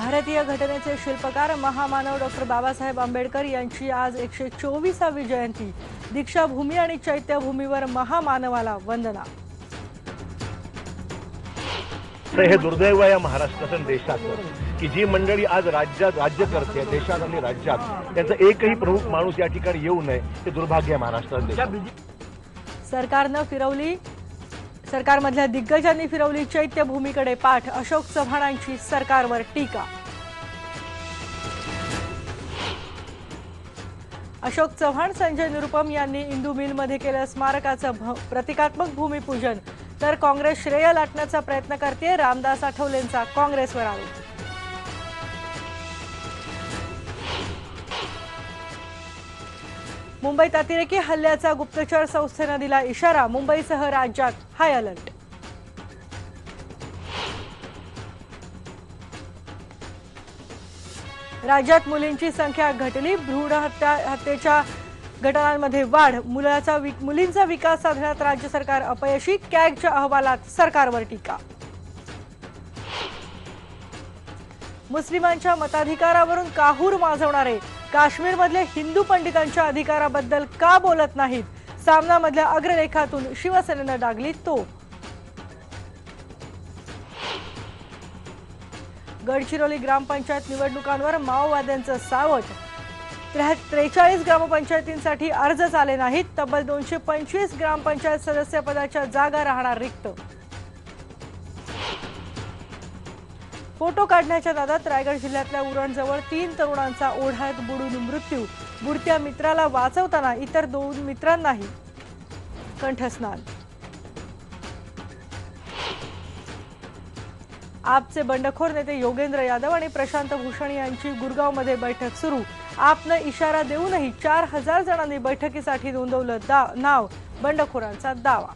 भारतीय घटनेचे शिल्पकार महामानव डॉक्टर बाबासाहेब आंबेडकर यांची आज 124वी जयंती। दीक्षाभूमी आणि चैत्यभूमीवर महामानवाला वंदना। हे दुर्दैव आहे महाराष्ट्राच्या देशाचं की जी मंडळी आज राज्य करते देशात आणि राज्यात त्यांचा एकही प्रमुख माणूस या ठिकाणी येऊ नये हे दुर्भाग्य आहे महाराष्ट्रात। सरकारमधल्या दिग्गजांनी फिरवली चैत्यभूमीकडे पाठ। अशोक चव्हाणांची सरकारवर टीका। अशोक चव्हाण संजय निरुपम यांनी इंदू मिलमध्ये केलं स्मारकाचं प्रतिकात्मक भूमिपूजन। तर काँग्रेस श्रेय लाटण्याचा प्रयत्न करते, रामदास आठवलेंचा काँग्रेसवर आरोप। मुंबईत अतिरेकी हल्ल्याचा गुप्तचर संस्थेने दिला इशारा। मुंबईसह राज्यात हाय अलर्ट। राज्यात मुलींची संख्या घटली। भ्रूण हत्येच्या घटनांमध्ये वाढ। मुलींचा विकास साधण्यात राज्य सरकार अपयशी। कॅगच्या अहवालात सरकारवर टीका। मुस्लिमांच्या मताधिकारावरून काहूर माजवणारे काश्मीरमधले हिंदू पंडितांच्या अधिकाराबद्दल का बोलत नाहीत? सामनामधल्या अग्रलेखातून शिवसेनेनं डागली तो। गडचिरोली ग्रामपंचायत निवडणुकांवर माओवाद्यांचं सावट। 43 ग्रामपंचायतींसाठी अर्जच आले नाहीत। तब्बल 225 ग्रामपंचायत सदस्य पदाच्या जागा राहणार रिक्त। फोटो काढण्याच्या नादात रायगड जिल्ह्यातल्या उरणजवळ 3 तरुणांचा ओढ्यात बुडून मृत्यू। बुडत्या मित्राला वाचवताना इतर 2 मित्रांनाही कंठस्नान। आपचे बंडखोर नेते योगेंद्र यादव आणि प्रशांत भूषण यांची गुरगावमध्ये बैठक सुरू। आपनं इशारा देऊनही 4000 जणांनी बैठकीसाठी नोंदवलं नाव। बंडखोरांचा दावा।